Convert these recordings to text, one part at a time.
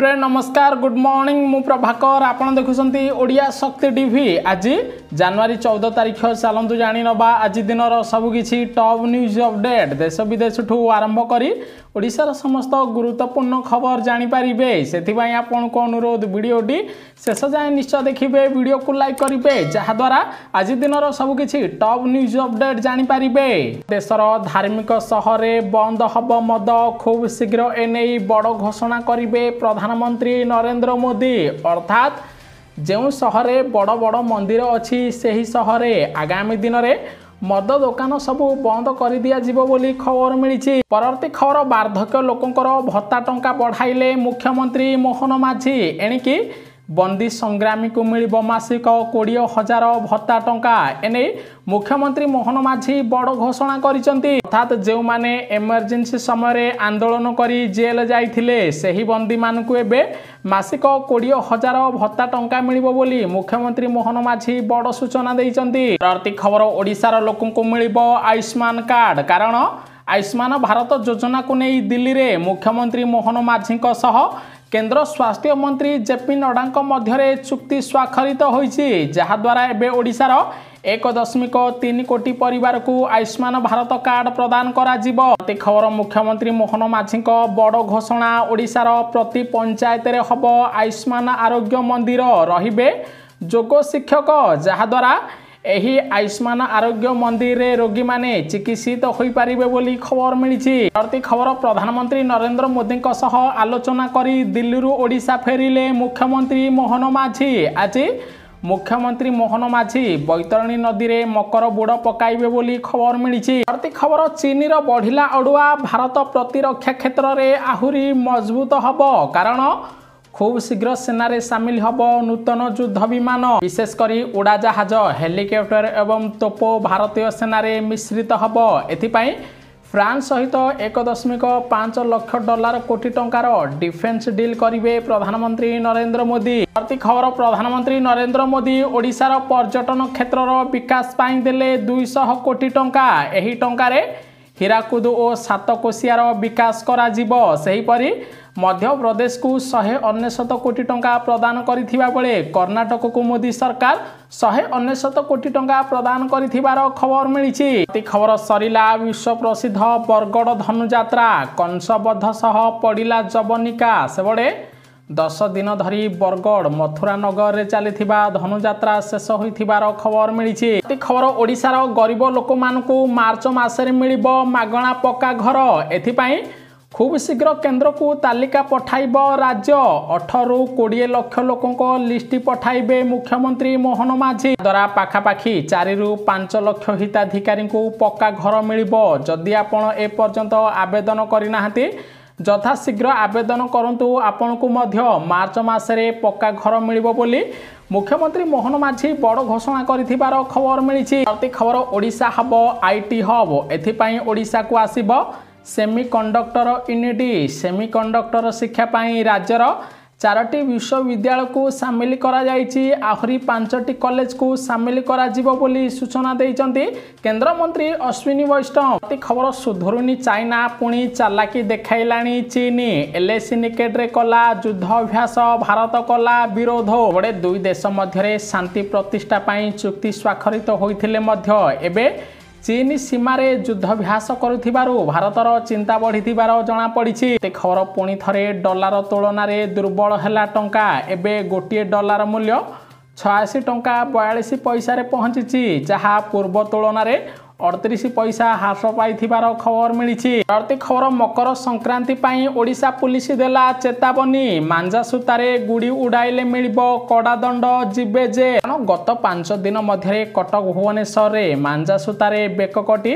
Friend नमस्कार good morning मु प्रभाकर आपण देखुछंती ओडिया शक्ति टीवी। आज जनवरी 14 तारिख चलतु जानी नबा आज दिन सबकि टॉप न्यूज अपडेट देश विदेश ठू आरंभ करी ओडिशार समस्त गुरुत्वपूर्ण खबर जानीपारे से आपण को अनुरोध वीडियोटी शेष जाए निश्चय देखिए वीडियो को लाइक करेंगे जहाद्वारा आज दिन सबकि टॉप न्यूज अपडेट जानीपारे। देशर धार्मिक सहर बंद हब मद खूब शीघ्र एने बड़ घोषणा करेंगे प्रधानमंत्री नरेंद्र मोदी। अर्थात जो सहरे बड़ बड़ मंदिर अच्छी से ही सहरे आगामी दिन में मद दुकान सबू बंद कर दिया जीवो बोली खबर मिली। परवर्ती खबर वार्धक्य लोकंकर भत्ता टंका बढ़ाइले मुख्यमंत्री मोहन माझी। एणिकी बंदी संग्रामी को मिल मासिक 20,000 भत्ता टंका एने मुख्यमंत्री मोहन माझी बड़ घोषणा करिसेंती। अर्थात जो माने इमरजेंसी समय आंदोलन करी जेल जाइथिले सेही बंदी मानकु एबे मासिक 20,000 भत्ता टंका मिलिबो बोली मुख्यमंत्री मोहन माझी बड़ सूचना दैचंती। परवर्ती खबर ओडिशार लोकंकु मिलिबो आयुष्मान कार्ड। कारण आयुष्मान भारत योजना को नहीं दिल्ली रे मुख्यमंत्री मोहन माझी सह केंद्र स्वास्थ्य मंत्री जेपी नड्डा मध्य चुक्ति स्वाक्षरित होईछि जहाद्वारा एबे ओडिशार 1.3 कोटी परिवार को आयुष्मान भारत कार्ड प्रदान करा जिवो। खबर मुख्यमंत्री मोहन माझी बड़ घोषणा ओडिशार प्रति पंचायत रे हब आयुष्मान आरोग्य मंदिर रहिबे जोग शिक्षक जहाद्वारा एही आयुष्मान आरोग्य मंदिर रे रोगी माने चिकित्सित होई पारिबे बोली खबर मिली। प्रति खबर प्रधानमंत्री नरेंद्र मोदी सह आलोचना करी दिल्ली ओडिशा फेरिले मुख्यमंत्री मोहन माझी। आज मुख्यमंत्री मोहन माझी बैतरणी नदी रे मकर बुड़ पकाइबे बोली खबर मिली। प्रति खबर चीन रो बढ़िला अड़ुआ भारत प्रतिरक्षा क्षेत्र में आहुरी मजबूत हब। कारण खूब शीघ्र सेना सामिल हब नूतन युद्ध विमान विशेषकर उड़ाजहाज हेलिकप्टर एवं तोपो भारतीय सेना मिश्रित हब। एथिपाई फ्रांस सहित 1.5 लाख डॉलर कोटी टंकार डिफेन्स डील करेंगे प्रधानमंत्री नरेंद्र मोदी। प्रति खबर प्रधानमंत्री नरेंद्र मोदी ओडिशार पर्यटन क्षेत्र विकास पाई देले 200 कोटी टंका। एही टंकारे हीराकुद और सातकोशियार विकास करा जिवो। सेहीपरि मध्य प्रदेश को 199 कोटी टंका प्रदान करिथिबा बेले कर्नाटक को मोदी सरकार 199 कोटी टंका प्रदान करिथिबार खबर मिली। खबर सरिला विश्व प्रसिद्ध बरगड़ धनुଯାत्रा कंसबद्ध सह पड़िला जवनिका सेबड़े 10 दिन धरी बरगड़ मथुरा नगर रे चलीथिबा धनुଯାत्रा शेष होइथिबार खबर मिली। खबर ओडिशार गरीब लोक मानकु मार्च मासरे मिलिबो मागणा पक्का घर। एथिपाई खूब शीघ्र केंद्र को तालिका पठाइब राज्य 18 ରୁ 20 लाख लोकों लिस्ट पठाइबे मुख्यमंत्री मोहन माझी। द्वारा पाखापाखी 4 ରୁ 5 लाख हिताधिकारी को पक्का घर मिलिबो। जदि आपण ए पर्यंत आवेदन करिनाहांती यथाशीघ्र आवेदन करंतु आपण को मध्य मार्च मासरे पक्का घर मिलिबो बोली मुख्यमंत्री मोहन माझी बड़ घोषणा करिथिबार खबर मिली। प्रति खबर ओडिशा हब आईटी हब। एथिपाई ओडिशा को आसीबो सेमीकंडक्टर यूनिटी। सेमीकंडक्टर शिक्षा पाई राज्यर 4टी विश्वविद्यालय को सामिल करा जाइछि। आहुरी 5टी कॉलेज को सामिल करा जिवो बोली सूचना देइचंती केंद्र मंत्री अश्विनी वैष्णव। प्रति खबर सुधुरुनी चाइना पुणी चालाकी देखाइलाणी चीन। एलएसी निकेट रे कला युद्ध अभ्यास भारत कला विरोध। बड़े दुई देश मध्य शांति प्रतिष्ठा पाई चुक्ति स्वाक्षरित होइथिले मध्य एबे चीन सीमारे युद्धाभ्यास करुथिबारु भारतर चिंता बढ़िथिबार जणा पड़िछि। खबर पुणी थरे डॉलर तुलन में दुर्बल हैला टंका। एबे गोटे डॉलर मूल्य 86 टंका 42 पैसा रे पहुंची जहाँ पूर्व तुलन में 38 पैसा ह्रास पाइथिबार खबर मिली। प्रति खबर मकर संक्रांति पाई ओडिशा पुलिस देला चेतावनी। मांजा सूतारे गुड़ी उड़ाइले मिलिबो कड़ा दंड जीवे जे। गत 5 दिन मध्य कटक भुवनेश्वर रे मांजा सूतारे बेक कटी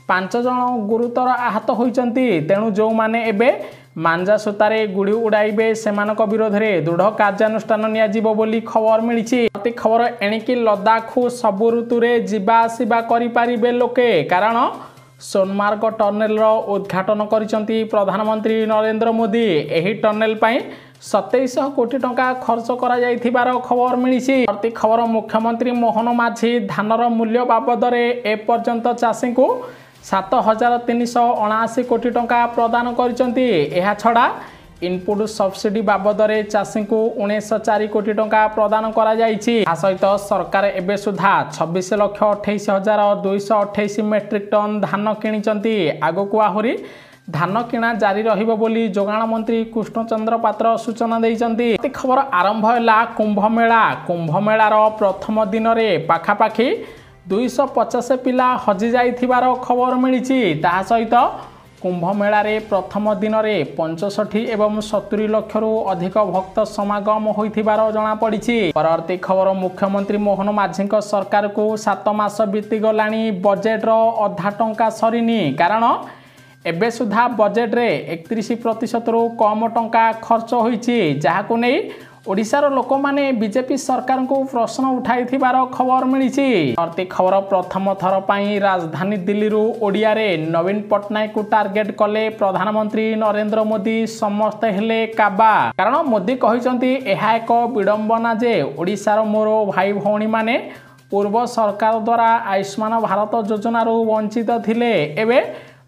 5 जन गुरुतर आहत होइचंती। तेणु जो माने एबे मांजा सूतारे गुड़ी उड़ाइबे सेमानक विरोध में दृढ़ कार्यानुष्ठान नियाजिबो बोली खबर मिली। प्रति खबर एणिकी लद्दाख सबु ऋतु रे जिबा आसिबा करि पारिबे लोके। कारण सोनमार्ग टनेल उद्घाटन करिसंती प्रधानमंत्री नरेंद्र मोदी। एही टनेल पाई 2700 कोटी टंका खर्च करा जाइथिबार खबर मिली। प्रति खबर मुख्यमंत्री मोहन माझी धानर मूल्य बाबद ए पर्यंत चाषी को 7,379 कोटी टंका प्रदान करिसंती। एहा छड़ा इनपुट सब्सिडी बाबद चाषी को 1904 कोटी टंका प्रदान करा जायछि। सहित सरकार एबे सुधा 26,28,228 मेट्रिक टन धान किनिचंती। आगकू आहुरी धान किणा जारी रहिबो बोली जोगाण मंत्री कृष्णचंद्र पात्र सूचना दैचंती। खबर आरंभ होला कुंभमेळार प्रथम दिन रे पाखापाखी 250 पिला हजि जाइथिबार खबर मिलिछि। ताहा सहित कुंभमेळारे प्रथम दिन रे 65 एवं 70 लाख रु अधिक भक्त समागम होइथिबार जणा पड़िछि। परवर्ती खबर मुख्यमंत्री मोहन माझी सरकार को 7 मास बीती गलानी बजेट रो अधा टंका सरीनी। कारण एबे सुधा बजेट रे 31% रु कम टंका खर्च होइछि, जाहाकु नै ओडिशार लोक माने बीजेपी सरकार को प्रश्न उठाइथिबार खबर मिलिछि। परवर्ती खबर प्रथम थर पई राजधानी दिल्ली रु ओडिया रे नवीन पटनायक को टार्गेट कले प्रधानमंत्री नरेंद्र मोदी। समस्त हेले काबा, कारण मोदी कहिसंती एहा एक विडंबना जे ओडिशार मोर भाई भौणी माने पूर्व सरकार द्वारा आयुष्मान भारत योजना रु वंचित थिले। एबे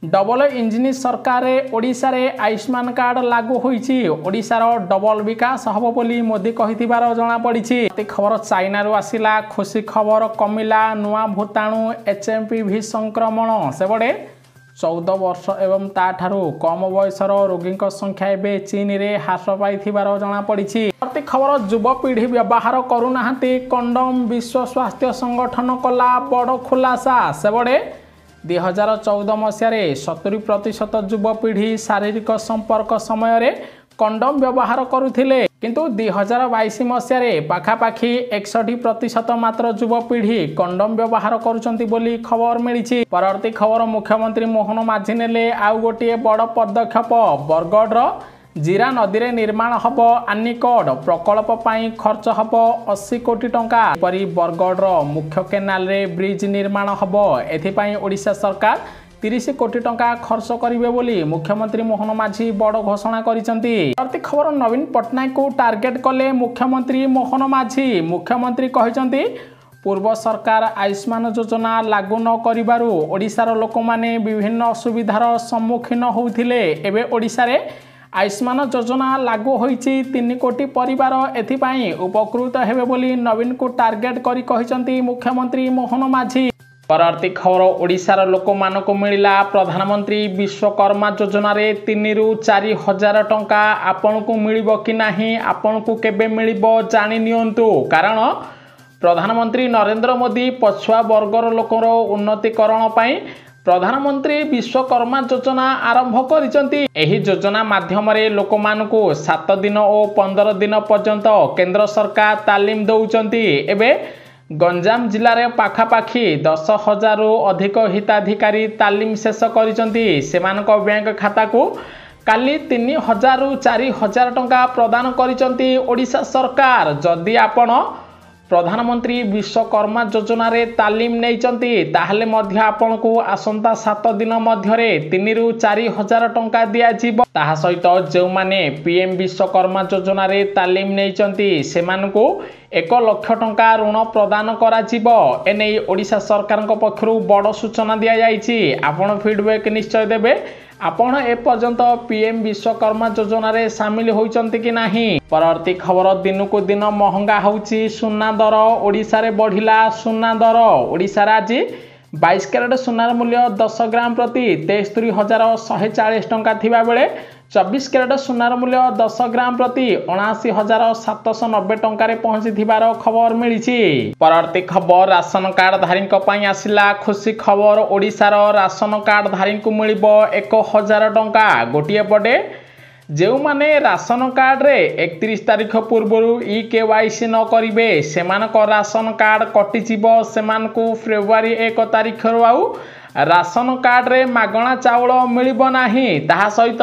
डबल इंजिन सरकार ओडिशा रे आयुष्मान कार्ड लागू होइछि। ओडिशार डबल विकास हबो बोली मोदी कहिथिबार जणा पड़िछि। खबर चाइना रु आसिला खुशी खबर, कमिला नुआ भूताणु HMPV संक्रमण। सेबडे 14 वर्ष एवं ताठारु कम बयसर रोगी संख्या एबे चीन रे ह्रास पाइथिबार जणा पड़िछि। खबर युवपीढ़ी व्यवहार करूनाहांती कंडोम। विश्व स्वास्थ्य संगठन कला बड़ खुलासा। सेबडे 2014 मसीह 70% युवपीढ़ी शारीरिक संपर्क समय कंडोम व्यवहार करुथिले, किंतु 2022 मसीह पाखापाखी 61% मात्र युवपीढ़ी कंडोम व्यवहार करुचंती बोली खबर मिलिछि। परवर्ती खबर मुख्यमंत्री मोहन माझी नेले आउ गोटे बड़ पदक्षेप। बरगढ़ जीरा नदी रे निर्माण हब आनिकड प्रकल्प पाई खर्च हब 80 कोटी टंका। परी बरगढ़ मुख्य केनाल रे ब्रिज निर्माण हब, एथिपाई ओडिशा सरकार 30 कोटी टंका खर्च करिवे बोली मुख्यमंत्री मोहन माझी बड़ घोषणा करिसंती। प्रति खबर नवीन पटनायक को टार्गेट कले मुख्यमंत्री मोहन माझी। मुख्यमंत्री कहिसंती पूर्व सरकार आयुष्मान योजना लागू न करिबारु ओडिशार लोक माने विभिन्न असुविधार सम्मुखीन होउथिले। एबे ओडिशा रे आयुष्मान योजना लागू होइछि। 3 कोटी परिवार एथिपाई उपकृत हेबे बोली नवीन को टार्गेट करी कहिसंती मुख्यमंत्री मोहन माझी। परवर्ती खबर ओडिशार लोक मानको मिलिला प्रधानमंत्री विश्वकर्मा योजना रे 3 रु 4 हजार टंका। आपन को मिलिबो कि नाही, आपन को केबे मिलिबो जानि नियंतु। कारण प्रधानमंत्री नरेंद्र मोदी पछुआ वर्गर लोकर उन्नतिकरण पई प्रधानमंत्री विश्वकर्मा योजना आरंभ करिसंती। एही योजना माध्यम रे लोक मानको 7 दिन और 15 दिन पर्यंत केंद्र सरकार तालीम दउचंती। एबे गंजाम जिल्ला रे पाखापाखी 10,000 रु अधिक हिताधिकारी तालीम शेष करिसंती। सेमानक बैंक खाता को काली 3,000 रु 4,000 टंका प्रदान करिसंती ओडिशा सरकार। जदि आपण प्रधानमंत्री विश्वकर्मा योजना रे तालीम नैचंती ताहले मध्य आपन को आसंता 7 दिन मध्य 3 रु 4 हजार टंका दिया जीव। ताहा सहित जो माने पीएम विश्वकर्मा योजना रे तालीम नैचंती सेमान को 1 लाख टंका ऋण प्रदान करा जीव। एने ओडिशा सरकार पक्षरु बड़ सूचना दिया जायछि। आपण फीडबैक निश्चय देबे। आपण ए पर्यंत पीएम विश्वकर्मा योजना रे शामिल होइचंती कि नाही। परवर्ती खबर दिन को दिन महंगा होउची सुना दर। ओडिशा रे बढ़िला सुना दर। ओडिशा रे आज 22 कैरेट सुनार मूल्य 10 ग्राम प्रति 73,140 टंका थिबा बेले 24 कैरेट सुनार मूल्य 10 ग्राम प्रति 79,790 टंका रे पहुंची थिबार खबर मिलिछि। परवर्ती खबर राशन कार्ड धारी पई आसिला खुशी खबर। ओडिशार राशन कार्ड धारी को मिलिबो 1,000 टंका। गोटिए पटे जो माने राशन कार्ड रे 31 तारिख पूर्व KYC न करिवे सेमानक राशन कार्ड कटि जीवो। सेमानकु फेब्रुआरी 1 तारिख रु आउ राशन कार्ड रे मागणा चाउल मिलिबो नाही। ताहा सहित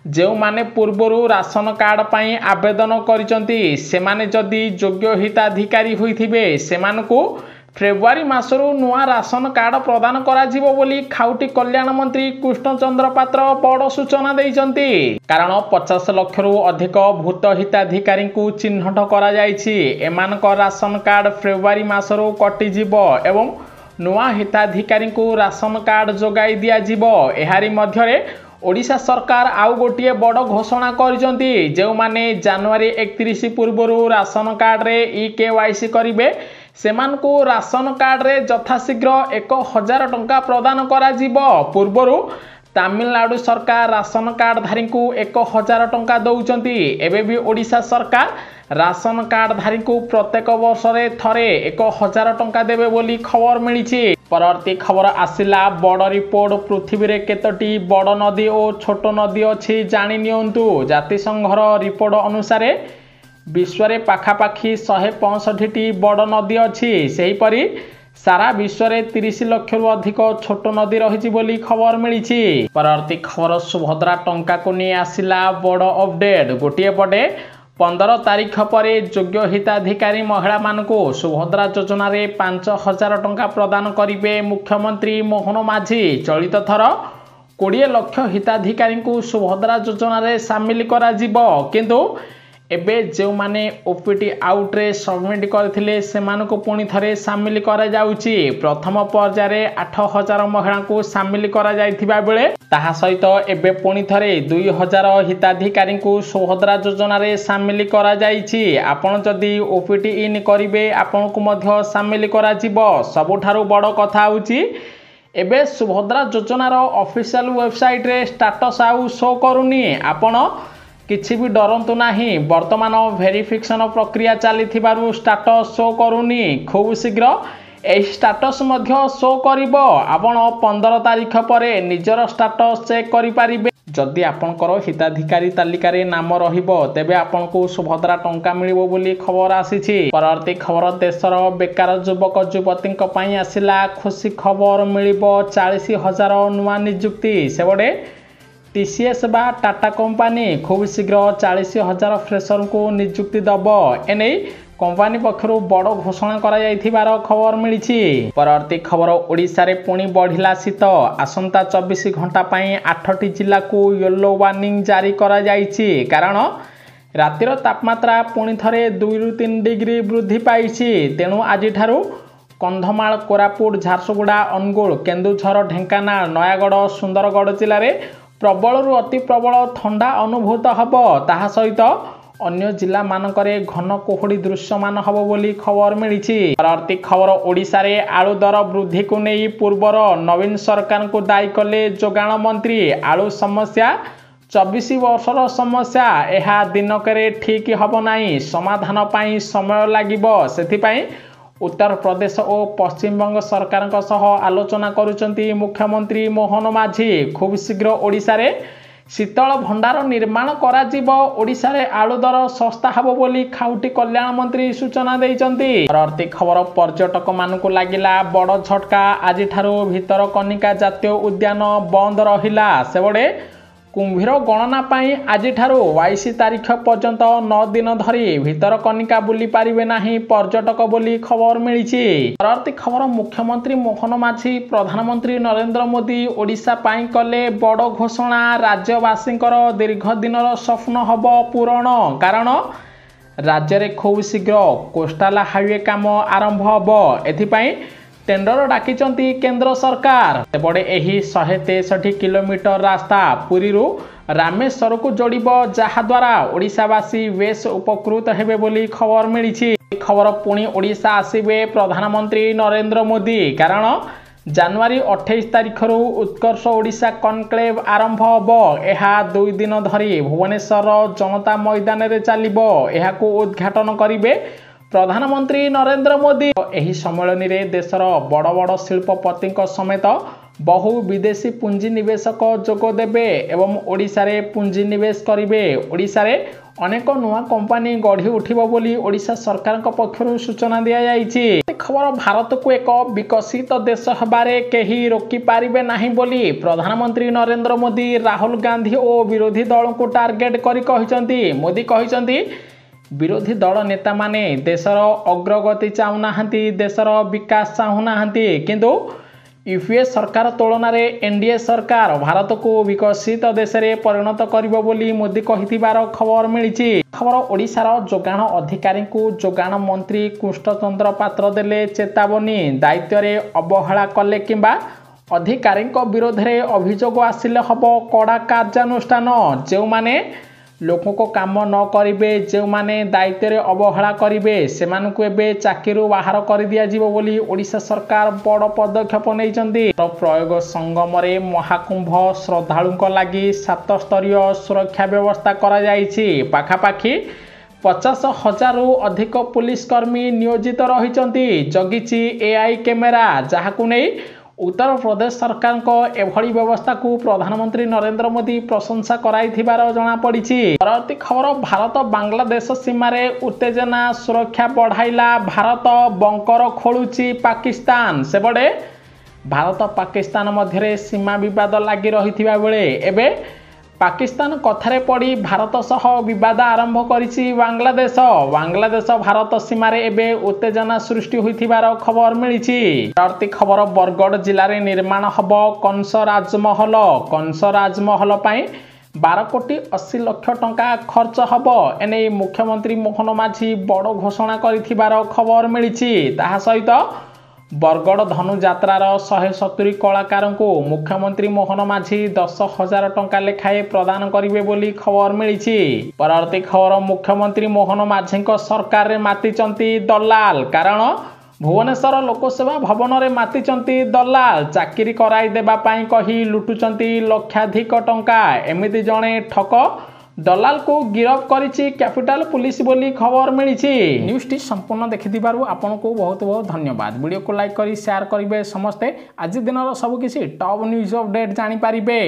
जो माने पूर्वरु राशन कार्ड पाई आवेदन करिसंती सेमाने जदि योग्य हिताधिकारी होइथिबे सेमानकु फेब्रुआरी मासरु नुआ राशन कार्ड प्रदान करा जीवो बोली खाउटी कल्याण मंत्री कृष्णचंद्र पात्र बड़ सूचना दैचंती। कारण 50 लाख रु अधिक भूत हिताधिकारी को चिन्हट करा जायछि। एमानक राशन कार्ड फेब्रुआरी मासरु कटि जीवो एवं नुआ हिताधिकारी को राशन कार्ड जोगाई दिया जीवो। एहारी मध्यरे ओडिशा सरकार आउ गोटे बड़ घोषणा करिसेंती जो माने जनवरी 31 पूर्व राशन कार्ड रे EKYC करिवे सेमानकु राशन कार्ड रे यथाशीघ्र 1000 टंका प्रदान करा जिवो। पूर्वरु तमिलनाडु सरकार राशन कार्ड धारी को 1000 टंका दौचंती एबे भी ओडिशा सरकार राशन कार्ड धारी को प्रत्येक वर्ष रे थरे 1000 टंका देबे बोली खबर मिलिछि। परवर्ती खबर आसिला बड़ रिपोर्ट पृथ्वी रे केतोटी बड़ नदी और छोट नदी अछि जानि नियंतु। जातिसंघर रिपोर्ट अनुसार विश्व रे पाखापाखी 165 बड़ नदी अछि। सेही परी सारा विश्व रे 30 लाख रु अधिक छोट नदी रही बोली खबर मिलिछि। परवर्ती खबर सुभद्रा टंका को नहीं आसिला बड़ अपडेट। गोटे पटे 15 तारीख पर योग्य हिताधिकारी महिला मानकु सुभद्रा योजना रे 5000 टंका प्रदान करिवे मुख्यमंत्री मोहन माझी। चलित थर 20 लाख हिताधिकारी को सुभद्रा योजना रे शामिल करा जिवो किंतु एबे जो माने ओपीटी आउट रे सबमिट करथिले सेमानको पुणी थरे शामिल करा जाउची। प्रथम पर्याय रे 8000 महिला को शामिल करा जाइथिबा बेले ताहा सहित एबे पुणी थरे 2000 हिताधिकारी को सुभद्रा योजना रे शामिल करा जाइछि। आपण जदी ओपीटी इन करिवे आपण को मध्य शामिल करा जिवो। सबुठारु बड़ कथा होउची एबे सुभद्रा योजना रो ऑफिशियल वेबसाइट रे स्टेटस आउ शो करूनी। आपण किछि भी डरंतु नाही वर्तमान वेरिफिकेशन प्रक्रिया चली स्टेटस शो करूनी। खूब शीघ्र ए स्टेटस मध्य शो करिवो। आपण 15 तारीख पर निजर स्टेटस चेक करि परिबे। जदि आपनकर हिताधिकारी तालिका रे नाम रहिबो तेबे आपनको सुभद्रा टंका मिलिबो बोली खबर आसीछि। परवर्ती खबर देशर बेकार युवक युवतींक पई आसिला खुशी खबर मिलिबो 40,000 नुआ नियुक्ति। सेबडे TCS बा टाटा कंपनी खूब शीघ्र 40,000 फ्रेशर को नियुक्ति दब। एने कंपनी पक्षरु बड़ घोषणा करा जाइथिबार खबर मिलिछि। परवर्ती खबर ओडिशा रे पुणी बढ़िला शीत। आसंता 24 घंटा पई 8टी जिला को येलो वार्निंग जारी करा जाइछि कारण रातिर तापमात्रा पुणी थरे 2 रु 3 डिग्री वृद्धि पाइछि। तेणु आज ठारू कंधमाल कोरापुट झारसुगुड़ा अनुगुल केन्दुझर ढेंकानाल नयागढ़ सुंदरगढ़ जिले में प्रबल रु अति प्रबल ठंडा अनुभूत हब। ताहा सहित अन्य जिला मानकरे घन कुहुड़ी दृश्यमान हब बोली खबर मिलिछि। परवर्ती खबर ओडिशा रे आलू दर वृद्धि को नहीं पूर्वर नवीन सरकार को दायी कले जोगाण मंत्री। आलू समस्या 24 वर्षर समस्या यह दिनकरे ठीक हब नाही समाधान पाई समय लागिबो। सेथिपाई उत्तर प्रदेश और पश्चिम बंग सरकार सह आलोचना करुचंती मुख्यमंत्री मोहन माझी। खूब शीघ्र ओडिशा रे शीतल भंडार निर्माण करा जिवो। ओडिशा रे आलू दर सस्ता हबो बोली खाउटी कल्याण मंत्री सूचना दैचंती। परवर्ती खबर पर्यटक मानकु लागिला बड़ झटका। आज ठारू भितरकनिका जातीय उद्यान बंद रहिला। सेबडे कुंभीर गणना पाई आज ठारू 22 तारीख पर्यंत 9 दिन धरी भितरकनिका बुली पारिबे नाही पर्यटक बोली खबर मिलिछि। परवर्ती खबर मुख्यमंत्री मोहन माझी प्रधानमंत्री नरेंद्र मोदी ओडिशा पाई कले बड़ घोषणा। राज्यवासींकर दीर्घ दिनर स्वप्न हब पूरण कारण राज्य रे खूब शीघ्र कोस्टाल हाईवे काम आरंभ हब। एथिपाई टेंडर डाकिचंती केंद्र सरकार। सेपटे एही 163 किलोमीटर रास्ता पुरी रु रामेश्वर को जोड़िब जहाद्वारा ओडिशावासी बेस उपकृत हेबे बोली खबर मिलिछि। खबर पुणी ओडिशा आसिबे प्रधानमंत्री नरेंद्र मोदी कारण जनवरी 28 तारीख रु उत्कर्ष ओडिशा कनक्लेव आरंभ हब। यह 2 दिन धरी भुवनेश्वर जनता मैदान रे चलिबो। एहाकू उद्घाटन करिवे प्रधानमंत्री नरेंद्र मोदी। एही सम्मेलन रे देशर बड़ बड़ शिल्पपति समेत बहु विदेशी पुंजी निवेशक जोग देबे एवं ओडिशा रे पुंजी निवेश करिवे। ओडिशा रे अनेक नुआ कंपनी गढ़ी उठिबो बोली ओडिशा सरकार पक्षरु सूचना दिया जाइछि। खबर भारत को एक विकसित देश हबारे केही रोकी पारिबे नाही बोली प्रधानमंत्री नरेंद्र मोदी राहुल गांधी और विरोधी दल को टार्गेट करी कहिसंती। मोदी कहिसंती विरोधी दल नेता माने देशर अग्रगति चाहूनाहांती देशर विकास चाहूनाहांती किंतु यूपीए सरकार तुलन में एनडीए सरकार भारत को विकसित देश में परिणत करिबो बोली मोदी कहिथिबार खबर मिलिछि। खबर ओडिशार जोगाण अधिकारी को जोगाण मंत्री कृष्णचंद्र पात्र देले चेतावनी। दायित्व रे अवहेला कले किंबा अधिकारी विरोध में अभियोग आसिले हम कड़ा कार्यानुष्ठान। जो माने लोक को काम न करेंगे, जो माने दायित्व रे अवहेला करेंगे से चाकरी बाहर कर दिया जिवो बोली ओडिशा सरकार बड़ पदक्षेप नहीं। प्रयोग संगम रे महाकुंभ श्रद्धालुओं लगी 7 स्तरीय सुरक्षा व्यवस्था करा जायछि। पाखापाखि 50,000 अधिक पुलिस कर्मी नियोजित रही। जगिछि एआई कैमेरा, जहाकु नहीं उत्तर प्रदेश सरकार को एभली व्यवस्था को प्रधानमंत्री नरेंद्र मोदी प्रशंसा कराइथिबार जଣା पड़िछि। परवर्ती खबर, भारत बांग्लादेश सीमारे उत्तेजना सुरक्षा बढ़ाइला भारत, बंकर खोलुछि पाकिस्तान। सेबडे भारत पाकिस्तान मध्य सीमा विवाद लगी रही बेले एबे पाकिस्तान कथारे पड़ी भारत सह विवाद आरंभ करिछि बांग्लादेश। बांग्लादेश भारत सीमारे एबे उत्तेजना सृष्टि होइथिबार खबर मिलिछि। परवर्ती खबर, बरगढ़ जिले में निर्माण हब कंस राजमहल। कंस राजमहल पाई 12 कोटी 80 लाख टंका खर्च हब। एने मुख्यमंत्री मोहन माझी बड़ घोषणा करिथिबार खबर मिलिछि। ताहा सहित बरगढ़ धनुयात्रार 170 कलाकार को मुख्यमंत्री मोहन माझी 10,000 टंका लेखाए प्रदान करिवे बोली खबर मिलिछि। परवर्ती खबर, मुख्यमंत्री मोहन माझी सरकार रे मातिचंती दलाल। कारण भुवनेश्वर लोकसेवा भवन रे मातिचंती दलाल, चाकरी कराई देबा पाई कही लुटुचंती लक्षाधिक टंका। एमिति जणे ठक दलाल को गिरफ करिछि कैपिटल पुलिस बोली खबर मिलिछि। न्यूज़ टी संपूर्ण देखिथिबारु आपन को बहुत बहुत धन्यवाद। वीडियो को लाइक करी शेयर करिवे समस्ते। आज दिनर सब किछि टॉप न्यूज़ अपडेट जानि पारिबे।